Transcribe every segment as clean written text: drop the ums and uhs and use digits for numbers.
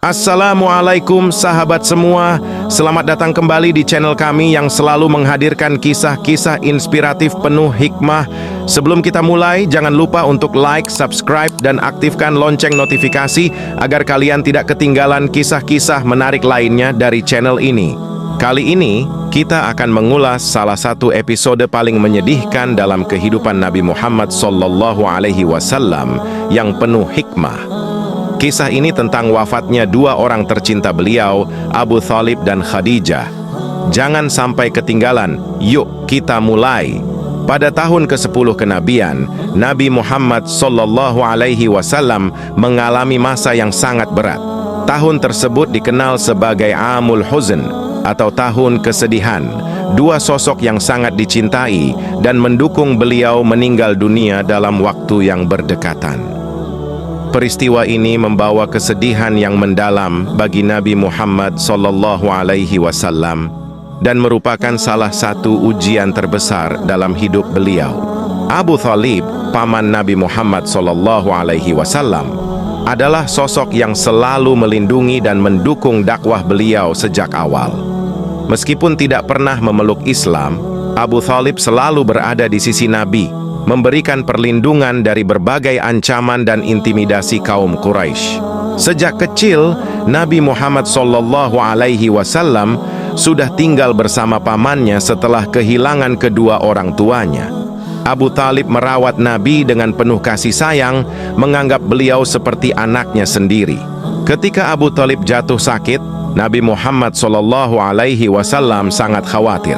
Assalamualaikum sahabat semua, selamat datang kembali di channel kami yang selalu menghadirkan kisah-kisah inspiratif penuh hikmah. Sebelum kita mulai, jangan lupa untuk like, subscribe, dan aktifkan lonceng notifikasi agar kalian tidak ketinggalan kisah-kisah menarik lainnya dari channel ini. Kali ini, kita akan mengulas salah satu episode paling menyedihkan dalam kehidupan Nabi Muhammad SAW yang penuh hikmah. Kisah ini tentang wafatnya dua orang tercinta beliau, Abu Thalib dan Khadijah. Jangan sampai ketinggalan, yuk kita mulai. Pada tahun ke-10 kenabian, Nabi Muhammad SAW mengalami masa yang sangat berat. Tahun tersebut dikenal sebagai Amul Huzn, atau tahun kesedihan. Dua sosok yang sangat dicintai dan mendukung beliau meninggal dunia dalam waktu yang berdekatan. Peristiwa ini membawa kesedihan yang mendalam bagi Nabi Muhammad SAW dan merupakan salah satu ujian terbesar dalam hidup beliau. Abu Thalib, paman Nabi Muhammad SAW, adalah sosok yang selalu melindungi dan mendukung dakwah beliau sejak awal. Meskipun tidak pernah memeluk Islam, Abu Thalib selalu berada di sisi Nabi, memberikan perlindungan dari berbagai ancaman dan intimidasi kaum Quraisy. Sejak kecil, Nabi Muhammad SAW sudah tinggal bersama pamannya setelah kehilangan kedua orang tuanya. Abu Thalib merawat Nabi dengan penuh kasih sayang, menganggap beliau seperti anaknya sendiri. Ketika Abu Thalib jatuh sakit, Nabi Muhammad SAW sangat khawatir.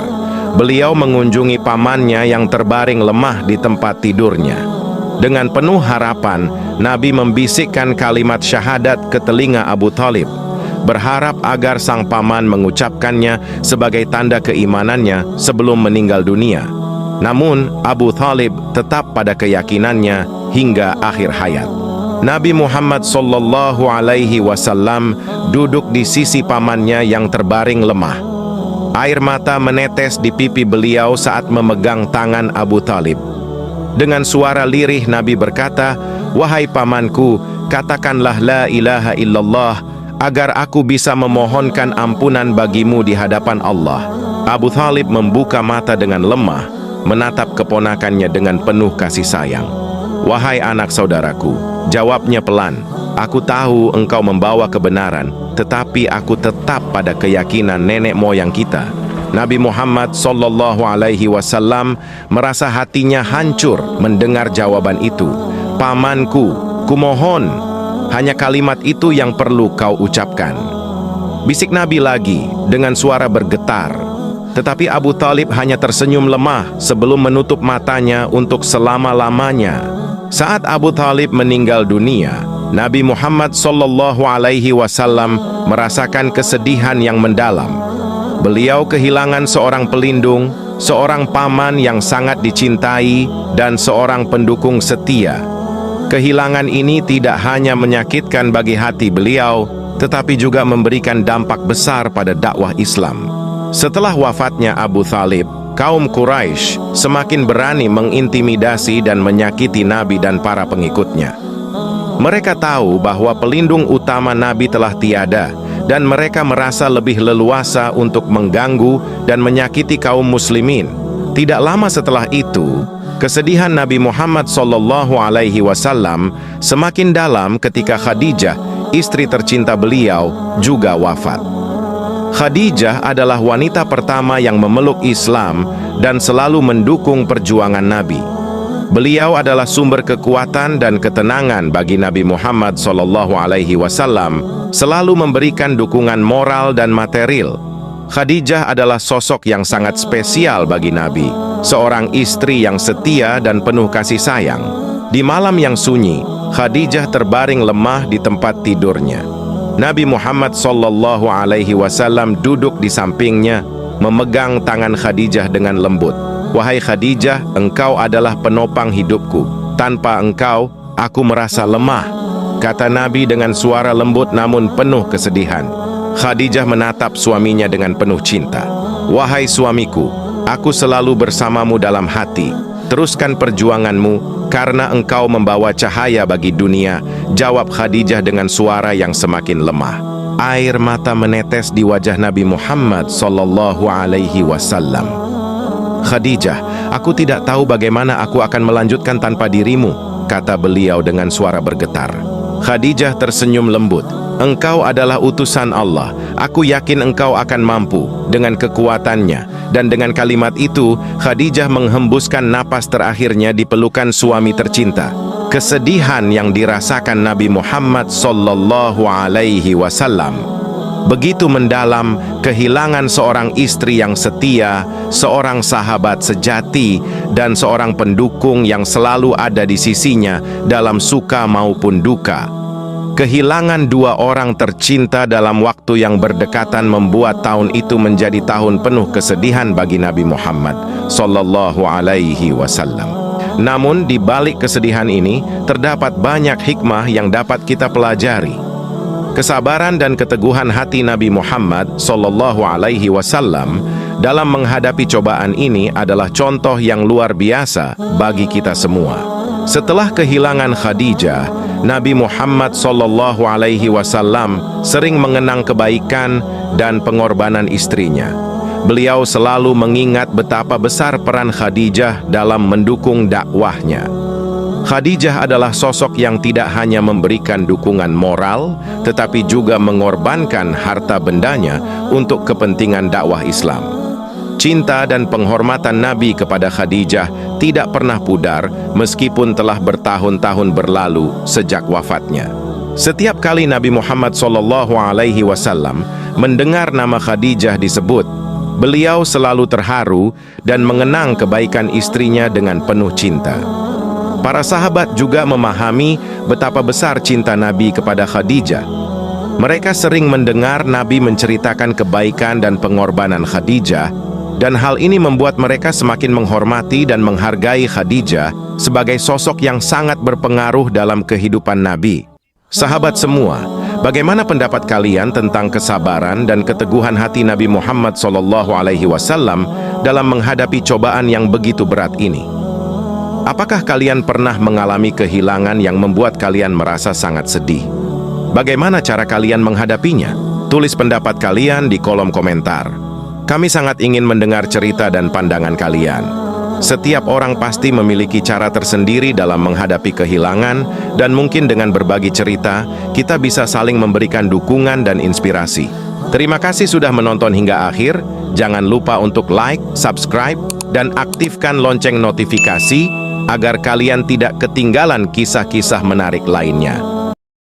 Beliau mengunjungi pamannya yang terbaring lemah di tempat tidurnya. Dengan penuh harapan, Nabi membisikkan kalimat syahadat ke telinga Abu Thalib, berharap agar sang paman mengucapkannya sebagai tanda keimanannya sebelum meninggal dunia. Namun, Abu Thalib tetap pada keyakinannya hingga akhir hayat. Nabi Muhammad SAW duduk di sisi pamannya yang terbaring lemah. Air mata menetes di pipi beliau saat memegang tangan Abu Thalib. Dengan suara lirih Nabi berkata, "Wahai pamanku, katakanlah la ilaha illallah, agar aku bisa memohonkan ampunan bagimu di hadapan Allah." Abu Thalib membuka mata dengan lemah, menatap keponakannya dengan penuh kasih sayang. "Wahai anak saudaraku," jawabnya pelan, "aku tahu engkau membawa kebenaran, tetapi aku tetap pada keyakinan nenek moyang kita." Nabi Muhammad SAW merasa hatinya hancur mendengar jawaban itu. "Pamanku, kumohon, hanya kalimat itu yang perlu kau ucapkan," bisik Nabi lagi dengan suara bergetar. Tetapi Abu Thalib hanya tersenyum lemah sebelum menutup matanya untuk selama-lamanya. Saat Abu Thalib meninggal dunia, Nabi Muhammad SAW merasakan kesedihan yang mendalam. Beliau kehilangan seorang pelindung, seorang paman yang sangat dicintai, dan seorang pendukung setia. Kehilangan ini tidak hanya menyakitkan bagi hati beliau, tetapi juga memberikan dampak besar pada dakwah Islam. Setelah wafatnya Abu Thalib, kaum Quraisy semakin berani mengintimidasi dan menyakiti Nabi dan para pengikutnya. Mereka tahu bahwa pelindung utama Nabi telah tiada, dan mereka merasa lebih leluasa untuk mengganggu dan menyakiti kaum muslimin. Tidak lama setelah itu, kesedihan Nabi Muhammad SAW semakin dalam ketika Khadijah, istri tercinta beliau, juga wafat. Khadijah adalah wanita pertama yang memeluk Islam dan selalu mendukung perjuangan Nabi. Beliau adalah sumber kekuatan dan ketenangan bagi Nabi Muhammad SAW, selalu memberikan dukungan moral dan material. Khadijah adalah sosok yang sangat spesial bagi Nabi, seorang istri yang setia dan penuh kasih sayang. Di malam yang sunyi, Khadijah terbaring lemah di tempat tidurnya. Nabi Muhammad SAW duduk di sampingnya, memegang tangan Khadijah dengan lembut. "Wahai Khadijah, engkau adalah penopang hidupku. Tanpa engkau, aku merasa lemah," kata Nabi dengan suara lembut namun penuh kesedihan. Khadijah menatap suaminya dengan penuh cinta. "Wahai suamiku, aku selalu bersamamu dalam hati. Teruskan perjuanganmu, karena engkau membawa cahaya bagi dunia," jawab Khadijah dengan suara yang semakin lemah. Air mata menetes di wajah Nabi Muhammad sallallahu alaihi wasallam. "Khadijah, aku tidak tahu bagaimana aku akan melanjutkan tanpa dirimu," kata beliau dengan suara bergetar. Khadijah tersenyum lembut. "Engkau adalah utusan Allah. Aku yakin engkau akan mampu." Dengan kekuatannya dan dengan kalimat itu, Khadijah menghembuskan napas terakhirnya di pelukan suami tercinta. Kesedihan yang dirasakan Nabi Muhammad sallallahu alaihi wasallam begitu mendalam, kehilangan seorang istri yang setia, seorang sahabat sejati, dan seorang pendukung yang selalu ada di sisinya dalam suka maupun duka. Kehilangan dua orang tercinta dalam waktu yang berdekatan membuat tahun itu menjadi tahun penuh kesedihan bagi Nabi Muhammad sallallahu alaihi wasallam. Namun di balik kesedihan ini terdapat banyak hikmah yang dapat kita pelajari. Kesabaran dan keteguhan hati Nabi Muhammad sallallahu alaihi wasallam dalam menghadapi cobaan ini adalah contoh yang luar biasa bagi kita semua. Setelah kehilangan Khadijah, Nabi Muhammad sallallahu alaihi wasallam sering mengenang kebaikan dan pengorbanan istrinya. Beliau selalu mengingat betapa besar peran Khadijah dalam mendukung dakwahnya. Khadijah adalah sosok yang tidak hanya memberikan dukungan moral, tetapi juga mengorbankan harta bendanya untuk kepentingan dakwah Islam. Cinta dan penghormatan Nabi kepada Khadijah tidak pernah pudar meskipun telah bertahun-tahun berlalu sejak wafatnya. Setiap kali Nabi Muhammad SAW mendengar nama Khadijah disebut, beliau selalu terharu dan mengenang kebaikan istrinya dengan penuh cinta. Para sahabat juga memahami betapa besar cinta Nabi kepada Khadijah. Mereka sering mendengar Nabi menceritakan kebaikan dan pengorbanan Khadijah, dan hal ini membuat mereka semakin menghormati dan menghargai Khadijah sebagai sosok yang sangat berpengaruh dalam kehidupan Nabi. Sahabat semua, bagaimana pendapat kalian tentang kesabaran dan keteguhan hati Nabi Muhammad SAW dalam menghadapi cobaan yang begitu berat ini? Apakah kalian pernah mengalami kehilangan yang membuat kalian merasa sangat sedih? Bagaimana cara kalian menghadapinya? Tulis pendapat kalian di kolom komentar. Kami sangat ingin mendengar cerita dan pandangan kalian. Setiap orang pasti memiliki cara tersendiri dalam menghadapi kehilangan, dan mungkin dengan berbagi cerita, kita bisa saling memberikan dukungan dan inspirasi. Terima kasih sudah menonton hingga akhir. Jangan lupa untuk like, subscribe, dan aktifkan lonceng notifikasi agar kalian tidak ketinggalan kisah-kisah menarik lainnya.